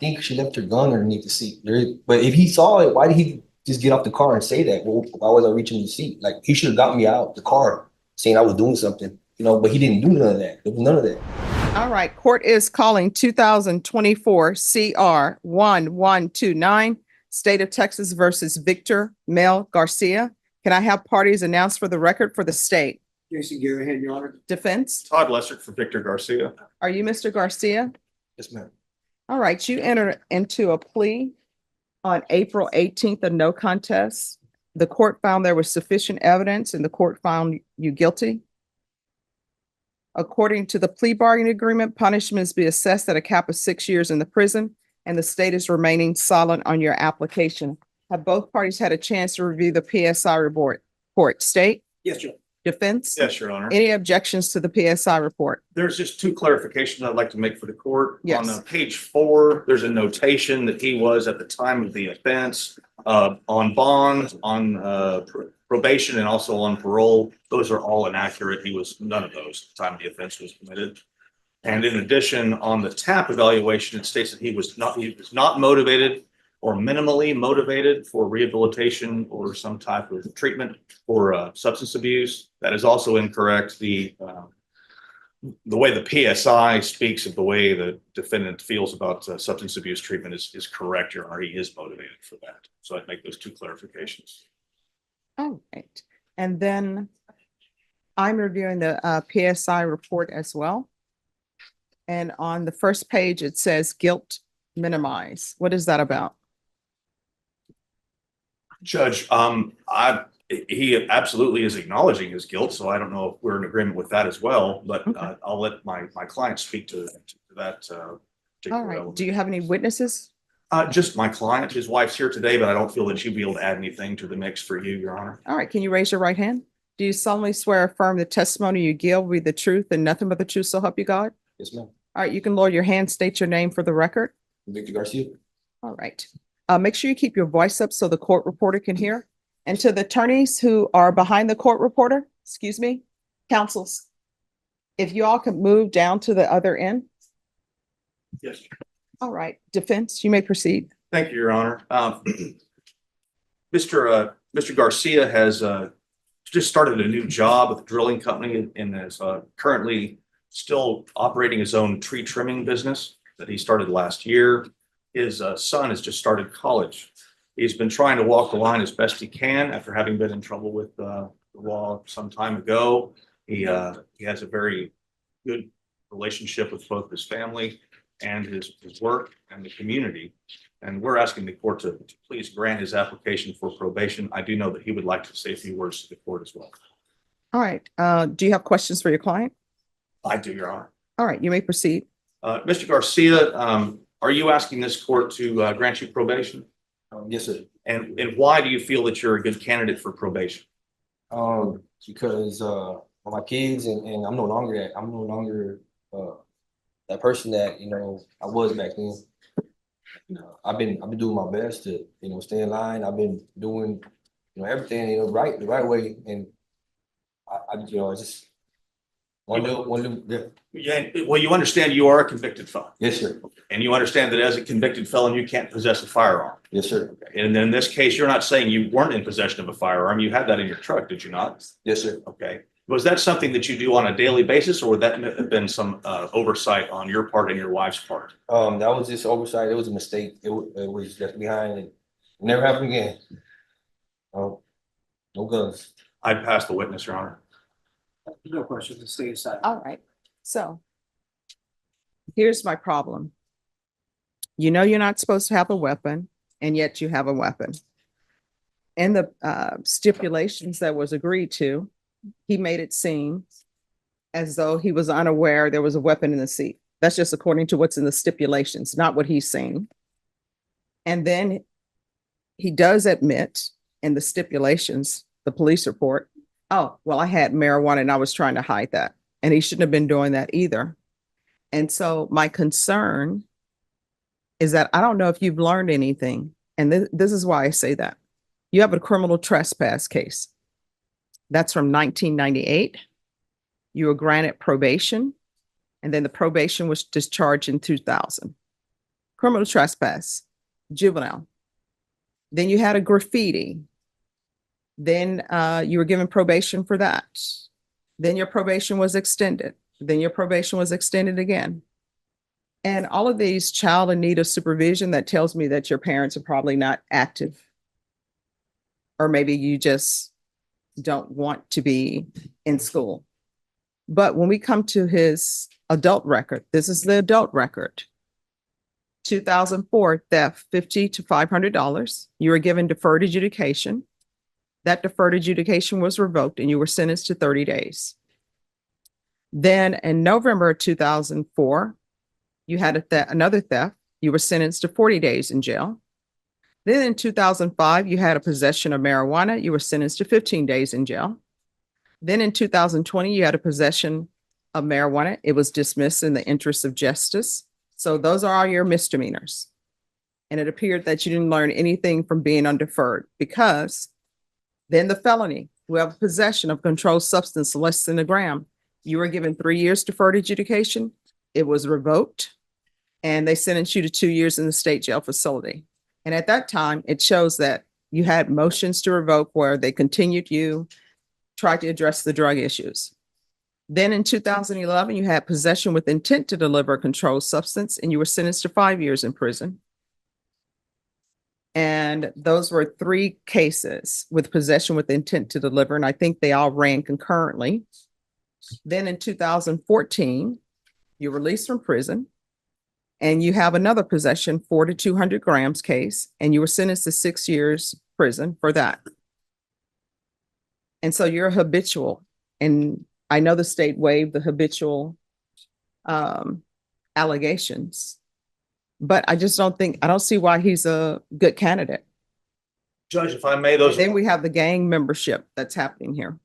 think she left her gun underneath the seat. But if he saw it, why did he just get off the car and say that? Well, why was I reaching the seat? Like, he should have got me out the car saying I was doing something, but he didn't do none of that. There was none of that. All right, court is calling 2024 CR 1129, State of Texas versus Victor Mel Garcia. Can I have parties announced for the record for the state? Jason Garahan, Your Honor. Defense? Todd Lessert for Victor Garcia. Are you Mr. Garcia? Yes, ma'am. All right, you entered into a plea on April 18th of no contest. The court found there was sufficient evidence and the court found you guilty. According to the plea bargaining agreement, punishments be assessed at a cap of 6 years in the prison, and the state is remaining silent on your application. Have both parties had a chance to review the PSI report? State? Yes, Your Honor. Defense? Yes, Your Honor. Any objections to the PSI report? There's just two clarifications I'd like to make for the court. Yes. On page 4, there's a notation that he was at the time of the offense on bond, on probation, and also on parole. Those are all inaccurate. He was none of those at the time the offense was committed. And in addition, on the TAP evaluation, it states that he was not motivated or minimally motivated for rehabilitation or some type of treatment for substance abuse. That is also incorrect. The way the PSI speaks of the way the defendant feels about substance abuse treatment is correct, Your Honor. He is motivated for that. So I'd make those two clarifications. All right. And then I'm reviewing the PSI report as well. And on the first page, it says guilt minimize. What is that about? Judge, he absolutely is acknowledging his guilt, so I don't know if we're in agreement with that as well, but Okay. I'll let my client speak to that. All particular right. element. Do you have any witnesses? Just my client. His wife's here today, but I don't feel that she'd be able to add anything to the mix for you, Your Honor. All right. Can you raise your right hand? Do you solemnly swear or affirm the testimony you give will be the truth and nothing but the truth, so help you God? Yes, ma'am. All right. You can lower your hand, state your name for the record. Victor Garcia. All right. Make sure you keep your voice up so the court reporter can hear. And to the attorneys who are behind the court reporter, excuse me, counsels, if you all could move down to the other end. Yes. All right. Defense, you may proceed. Thank you, Your Honor. Mr. Garcia has just started a new job with a drilling company and is currently still operating his own tree trimming business that he started last year. His son has just started college. He's been trying to walk the line as best he can after having been in trouble with the law some time ago. He has a very good relationship with both his family and his work and the community. And we're asking the court to please grant his application for probation. I do know that he would like to say a few words to the court as well. All right. Do you have questions for your client? I do, Your Honor. All right. You may proceed. Mr. Garcia, are you asking this court to grant you probation? Yes, sir. And why do you feel that you're a good candidate for probation? Because for my kids and I'm no longer that person that I was back then. I've been doing my best to stay in line. I've been doing everything the right way, and I just one new yeah. Yeah, well, you understand you are a convicted felon. Yes, sir. And you understand that as a convicted felon, you can't possess a firearm. Yes, sir. And in this case, you're not saying you weren't in possession of a firearm. You had that in your truck, did you not? Yes, sir. Okay. Was that something that you do on a daily basis, or would that have been some oversight on your part and your wife's part? That was just oversight. It was a mistake. It was left behind and never happened again. No guns. I'd pass the witness, Your Honor. No questions. Stay aside. All right. So here's my problem. You're not supposed to have a weapon, and yet you have a weapon. In the stipulations that was agreed to, he made it seem as though he was unaware there was a weapon in the seat. That's just according to what's in the stipulations, not what he's saying. And then he does admit in the stipulations, the police report, oh, well, I had marijuana and I was trying to hide that. And he shouldn't have been doing that either. And so my concern is that I don't know if you've learned anything. And this is why I say that. You have a criminal trespass case. That's from 1998. You were granted probation, and then the probation was discharged in 2000. criminal trespass, juvenile. Then you had a graffiti. Then you were given probation for that. Then your probation was extended. Then your probation was extended again. And all of these child in need of supervision, that tells me that your parents are probably not active. Or maybe you just don't want to be in school. But when we come to his adult record, this is the adult record. 2004 theft, $50 to $500. You were given deferred adjudication. That deferred adjudication was revoked and you were sentenced to 30 days. Then in November of 2004, you had another theft. You were sentenced to 40 days in jail. Then in 2005, you had a possession of marijuana. You were sentenced to 15 days in jail. Then in 2020, you had a possession of marijuana. It was dismissed in the interest of justice. So those are all your misdemeanors. And it appeared that you didn't learn anything from being on deferred, because then the felony, we have possession of controlled substance less than a gram. You were given 3 years deferred adjudication. It was revoked and they sentenced you to 2 years in the state jail facility. And at that time, it shows that you had motions to revoke where they continued you, tried to address the drug issues. Then in 2011, you had possession with intent to deliver a controlled substance and you were sentenced to 5 years in prison. And those were 3 cases with possession with intent to deliver. And I think they all ran concurrently. Then in 2014, you're released from prison and you have another possession, 4 to 200 grams case, and you were sentenced to 6 years prison for that. And so you're habitual. And I know the state waived the habitual allegations, but I just don't see why he's a good candidate. Judge, if I may, those. Then we have the gang membership that's happening here.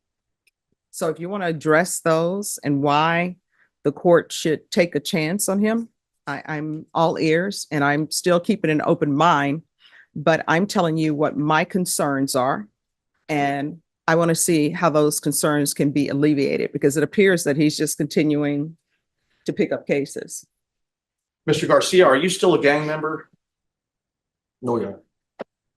So if you want to address those and why the court should take a chance on him, I'm all ears and I'm still keeping an open mind, but I'm telling you what my concerns are. And I want to see how those concerns can be alleviated, because it appears that he's just continuing to pick up cases. Mr. Garcia, are you still a gang member? No, Your Honor.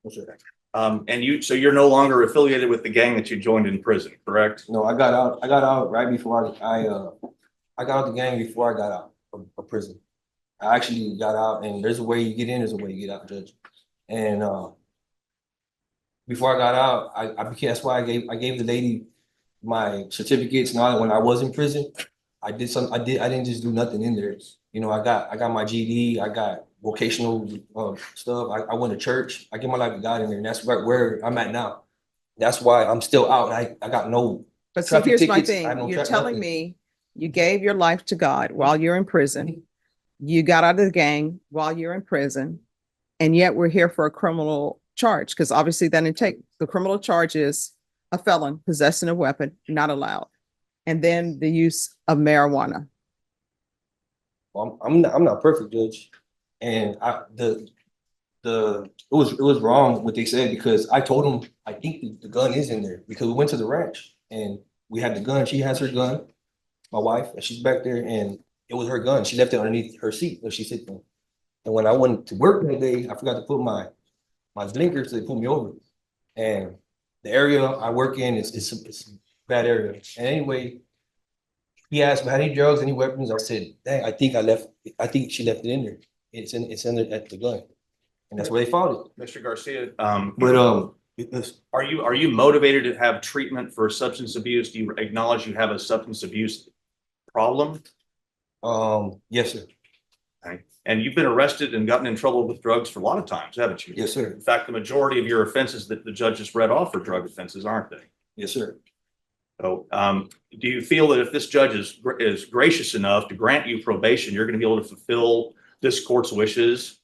No, sir. So you're no longer affiliated with the gang that you joined in prison, correct? No, I got out right before I got out the gang before I got out of prison. I actually got out, and there's a way you get in, there's a way you get out, Judge. And before I got out, I became, that's why I gave the lady my certificates and all that when I was in prison. I didn't just do nothing in there. You know, I got my GED, I got vocational stuff. I went to church. I give my life to God in there, and that's right where I'm at now. That's why I'm still out. And I got no. But so traffic here's my tickets. thing. No You're tra- telling nothing. me you gave your life to God while you're in prison. You got out of the gang while you're in prison. And yet we're here for a criminal charge, because obviously that didn't take. The criminal charge is a felon possessing a weapon, not allowed. And then the use of marijuana. Well, I'm not perfect, Judge. And it was wrong what they said, because I told them I think the gun is in there, because we went to the ranch and we had the gun. She has her gun, my wife, and she's back there, and it was her gun. She left it underneath her seat where she sits there. And when I went to work that day, I forgot to put my blinkers. They pulled me over, and the area I work in is a bad area. And anyway, he asked me, had any drugs, any weapons? I said, dang, I think she left it in there. It's in there at the gun. And that's where they found it. Mr. Garcia, are you motivated to have treatment for substance abuse? Do you acknowledge you have a substance abuse problem? Yes, sir. Okay. And you've been arrested and gotten in trouble with drugs for a lot of times, haven't you? Yes, sir. In fact, the majority of your offenses that the judge just read off are drug offenses, aren't they? Yes, sir. So, do you feel that if this judge is gracious enough to grant you probation, you're going to be able to fulfill this court's wishes?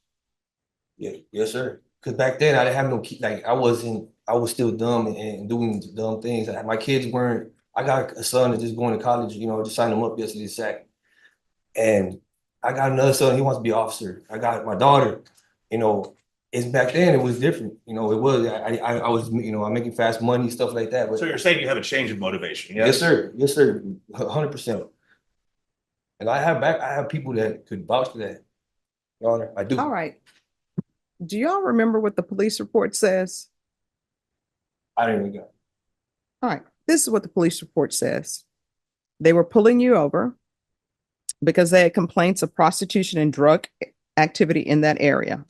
Yeah, yes, sir. Because back then I didn't have no like I was still dumb and doing dumb things. My kids weren't. I got a son that's just going to college. You know, just signed him up yesterday, SAC. And I got another son. He wants to be an officer. I got my daughter. You know, it's back then it was different. You know, it was. I was. You know, I'm making fast money, stuff like that. But So you're saying you have a change of motivation? Yes, yes, sir. Yes, sir. 100%. And I have people that could vouch for that. Your Honor, I do. All right. Do y'all remember what the police report says? I didn't even go. All right, this is what the police report says. They were pulling you over because they had complaints of prostitution and drug activity in that area.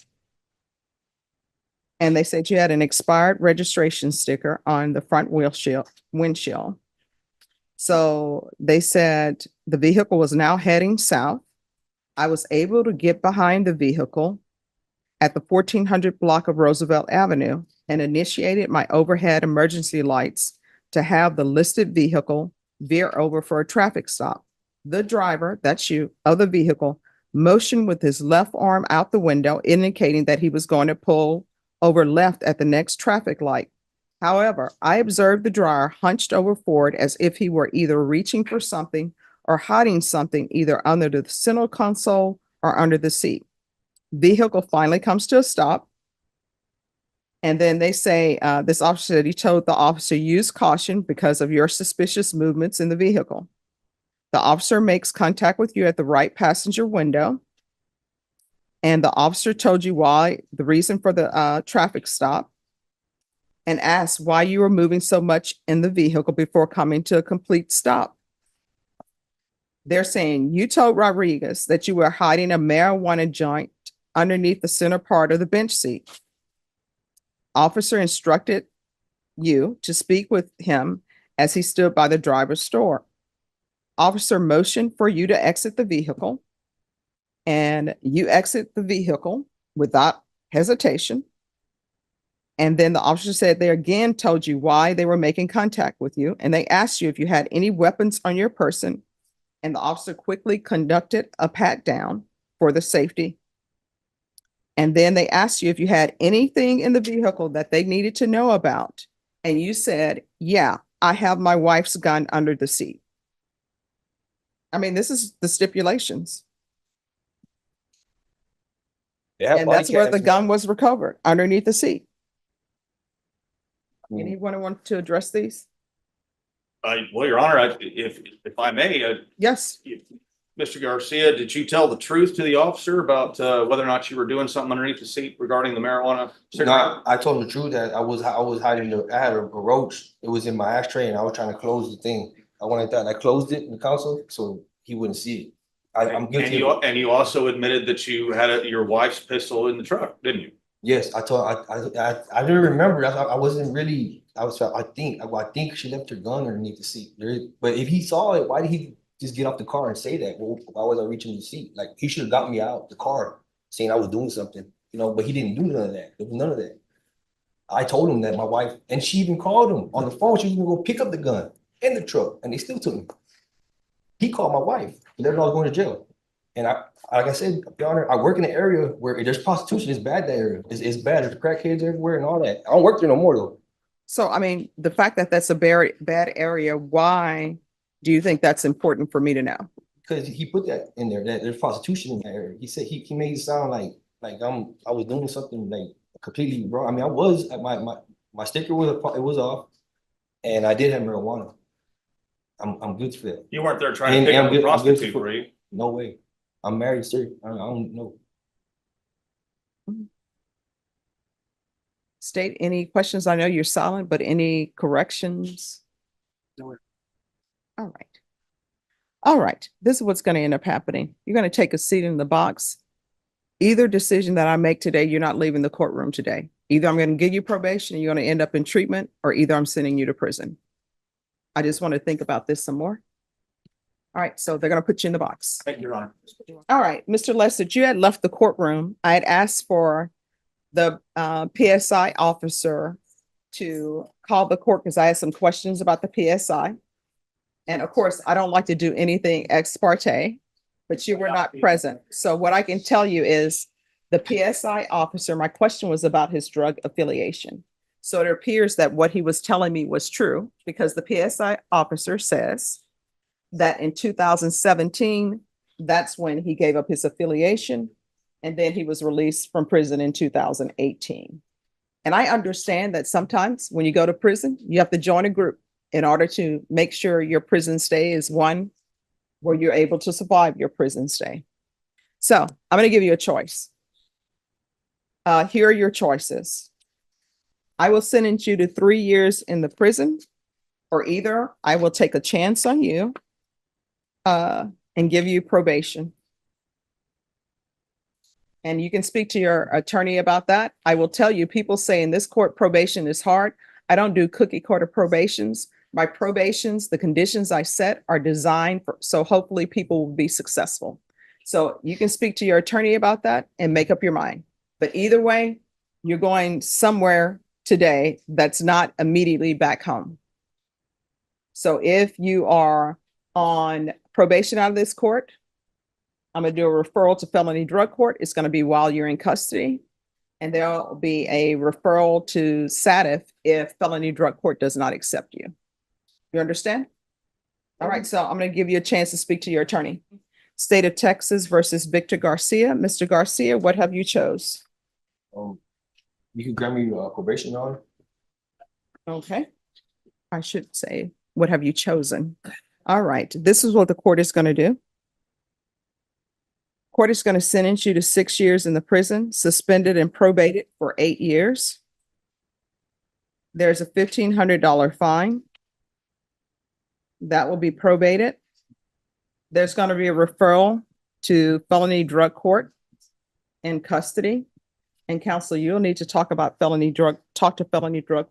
And they said you had an expired registration sticker on the front windshield. So they said the vehicle was now heading south. I was able to get behind the vehicle at the 1400 block of Roosevelt Avenue and initiated my overhead emergency lights to have the listed vehicle veer over for a traffic stop. The driver, that's you, of the vehicle, motioned with his left arm out the window, indicating that he was going to pull over left at the next traffic light. However, I observed the driver hunched over forward as if he were either reaching for something or hiding something either under the center console or under the seat. Vehicle finally comes to a stop. And then they say, this officer said he told the officer, use caution because of your suspicious movements in the vehicle. The officer makes contact with you at the right passenger window. And the officer told you why, the reason for the traffic stop, and asked why you were moving so much in the vehicle before coming to a complete stop. They're saying you told Rodriguez that you were hiding a marijuana joint underneath the center part of the bench seat. Officer instructed you to speak with him as he stood by the driver's door. Officer motioned for you to exit the vehicle, and you exit the vehicle without hesitation. And then the officer said they again told you why they were making contact with you, and they asked you if you had any weapons on your person, and the officer quickly conducted a pat down for the safety. And then they asked you if you had anything in the vehicle that they needed to know about. And you said, yeah, I have my wife's gun under the seat. I mean, this is the stipulations. They have And body that's where the cams. gun was recovered, underneath the seat. Mm. Anyone want to address these? Well, Your Honor, if I may, Yes. Mr. Garcia, did you tell the truth to the officer about whether or not you were doing something underneath the seat regarding the marijuana cigarette? No, I told him the truth that I was hiding I had a roach. It was in my ashtray and I was trying to close the thing. I went like that and I closed it in the console so he wouldn't see it. I'm guilty. And you also admitted that you had your wife's pistol in the truck, didn't you? Yes, I didn't remember. I wasn't really. I think she left her gun underneath the seat. But if he saw it, why did he just get off the car and say that? Well, why was I reaching the seat? Like he should have got me out the car, saying I was doing something, you know. But he didn't do none of that. There was none of that. I told him that my wife, and she even called him on the phone. She was gonna go pick up the gun in the truck, and they still took me. He called my wife. He let her know I was going to jail. And like I said, Your Honor, I work in an area where there's prostitution. It's bad, that area. It's bad. There's crackheads everywhere and all that. I don't work there no more though. So, I mean, the fact that that's a very bad area, why do you think that's important for me to know? Because he put that in there, that there's prostitution in that area. He said he made it sound like I was doing something like completely wrong. I mean, I was my sticker was off, and I did have marijuana. I'm good for that. You weren't there trying to pick up a prostitute, were you? No way. I'm married, sir. I don't know. State any questions? I know you're silent, but any corrections? No. All right. All right. This is what's going to end up happening. You're going to take a seat in the box. Either decision that I make today, you're not leaving the courtroom today. Either I'm going to give you probation and you're going to end up in treatment, or either I'm sending you to prison. I just want to think about this some more. All right, so they're going to put you in the box. Thank you, Your Honor. All right, Mr. Lester, you had left the courtroom. I had asked for the PSI officer to call the court because I had some questions about the PSI. And of course, I don't like to do anything ex parte, but you were not present. So what I can tell you is the PSI officer, my question was about his drug affiliation. So it appears that what he was telling me was true because the PSI officer says that in 2017, that's when he gave up his affiliation, and then he was released from prison in 2018. And I understand that sometimes when you go to prison, you have to join a group in order to make sure your prison stay is one where you're able to survive your prison stay. So I'm going to give you a choice. Here are your choices. I will sentence you to 3 years in the prison, or either I will take a chance on you and give you probation. And you can speak to your attorney about that. I will tell you, people say in this court probation is hard. I don't do cookie cutter probations. My probations, the conditions I set are designed for, so hopefully people will be successful. So you can speak to your attorney about that and make up your mind. But either way, you're going somewhere today that's not immediately back home. So if you are on probation out of this court, I'm going to do a referral to felony drug court. It's going to be while you're in custody. And there'll be a referral to SATF if felony drug court does not accept you. You understand? All right, so I'm going to give you a chance to speak to your attorney. State of Texas versus Victor Garcia. Mr. Garcia, what have you chose? You can grant me probation, Your Honor. Okay. I should say, what have you chosen? All right, this is what the court is going to do. Court is going to sentence you to 6 years in the prison, suspended and probated for 8 years. There's a $1,500 fine. That will be probated. There's going to be a referral to felony drug court in custody. And counsel, you'll need to talk to felony drug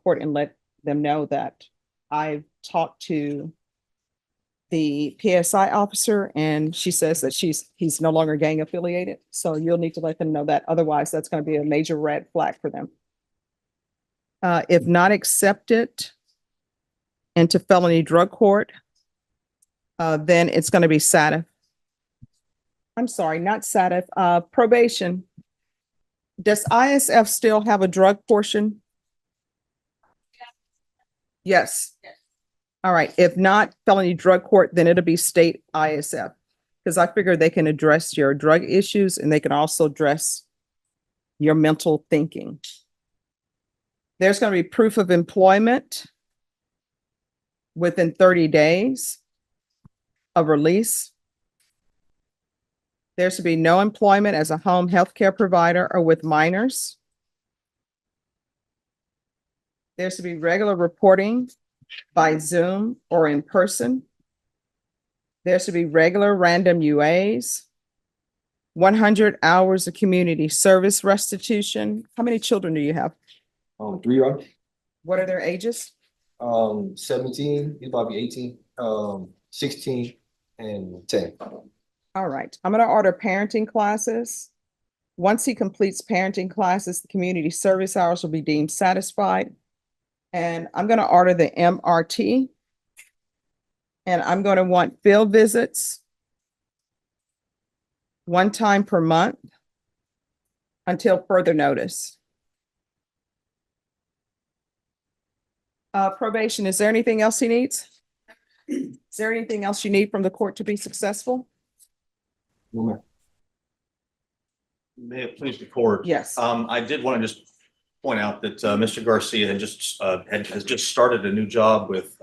court and let them know that I've talked to the PSI officer and she says that he's no longer gang affiliated. So you'll need to let them know that. Otherwise, that's going to be a major red flag for them. If not accepted into felony drug court, then it's going to be SATF. I'm sorry, not SATF, probation. Does ISF still have a drug portion? Yes. All right. If not felony drug court, then it'll be state ISF. Because I figure they can address your drug issues and they can also address your mental thinking. There's going to be proof of employment within 30 days of release. There should be no employment as a home healthcare provider or with minors. There should be regular reporting by Zoom or in person. There should be regular random UAs, 100 hours of community service restitution. How many children do you have? 3, Your Honor. What are their ages? 17, he's about to be 18, 16, and 10. All right, I'm going to order parenting classes. Once he completes parenting classes, the community service hours will be deemed satisfied. And I'm going to order the MRT. And I'm going to want field visits 1 time per month until further notice. Probation, is there anything else he needs? Is there anything else you need from the court to be successful? No, ma'am. May it please the court. Yes. I did want to just point out that Mr. Garcia had has just started a new job with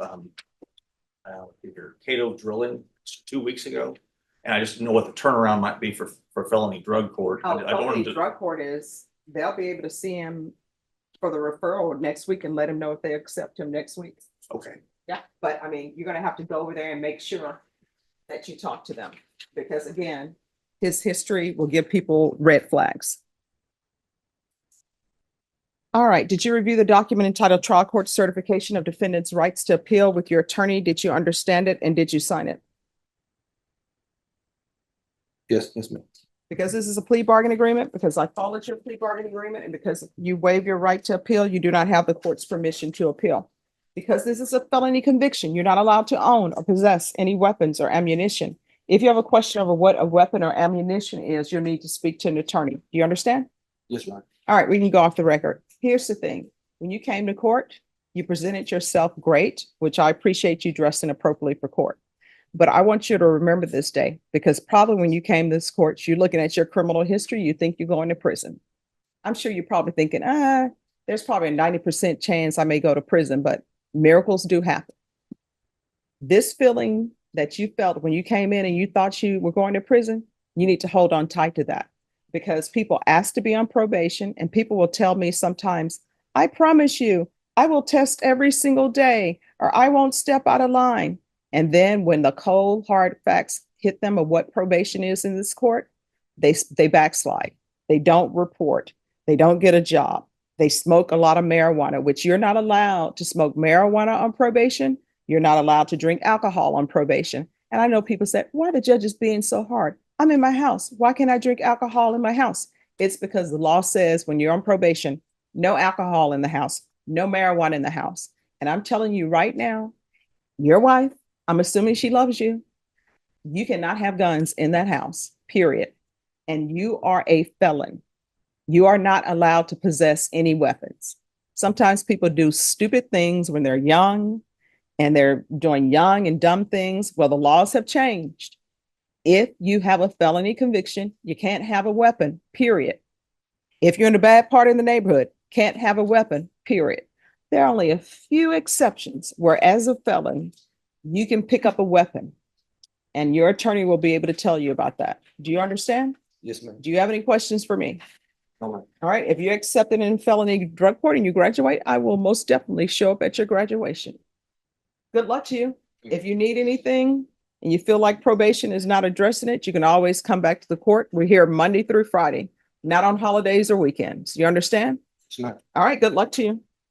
Cato Drilling 2 weeks ago. And I just didn't know what the turnaround might be for felony drug court. I don't want him Felony to- drug court is, they'll be able to see him for the referral next week and let him know if they accept him next week. Okay. Yeah, but I mean, you're gonna have to go over there and make sure that you talk to them, because again, his history will give people red flags. All right, did you review the document entitled Trial Court Certification of Defendant's Rights to Appeal with your attorney? Did you understand it and did you sign it? Yes, ma'am. Because this is a plea bargain agreement, because I followed your plea bargain agreement, and because you waive your right to appeal, you do not have the court's permission to appeal. Because this is a felony conviction, you're not allowed to own or possess any weapons or ammunition. If you have a question over what a weapon or ammunition is, you'll need to speak to an attorney. Do you understand? Yes, ma'am. All right, we can go off the record. Here's the thing. When you came to court, you presented yourself great, which I appreciate you dressing appropriately for court. But I want you to remember this day, because probably when you came to this court, you're looking at your criminal history, you think you're going to prison. I'm sure you're probably thinking, there's probably a 90% chance I may go to prison, but miracles do happen. This feeling that you felt when you came in and you thought you were going to prison, You need to hold on tight to that because people ask to be on probation and people will tell me sometimes, I promise you, I will test every single day or I won't step out of line. And then when the cold, hard facts hit them of what probation is in this court, they backslide. They don't report. They don't get a job. They smoke a lot of marijuana, which you're not allowed to smoke marijuana on probation. You're not allowed to drink alcohol on probation. And I know people say, why the judge is being so hard? I'm in my house. Why can't I drink alcohol in my house? It's because the law says when you're on probation, no alcohol in the house, no marijuana in the house. And I'm telling you right now, your wife, I'm assuming she loves you. You cannot have guns in that house, period. And you are a felon. You are not allowed to possess any weapons. Sometimes people do stupid things when they're young and they're doing young and dumb things. Well, the laws have changed. If you have a felony conviction, you can't have a weapon, period. If you're in a bad part in the neighborhood, can't have a weapon, period. There are only a few exceptions where as a felon, you can pick up a weapon and your attorney will be able to tell you about that. Do you understand? Yes, ma'am. Do you have any questions for me? No, ma'am. All right, if you're accepted in felony drug court and you graduate, I will most definitely show up at your graduation. Good luck to you. If you need anything and you feel like probation is not addressing it, you can always come back to the court. We're here Monday through Friday, not on holidays or weekends. You understand? Yes, ma'am. All right, good luck to you.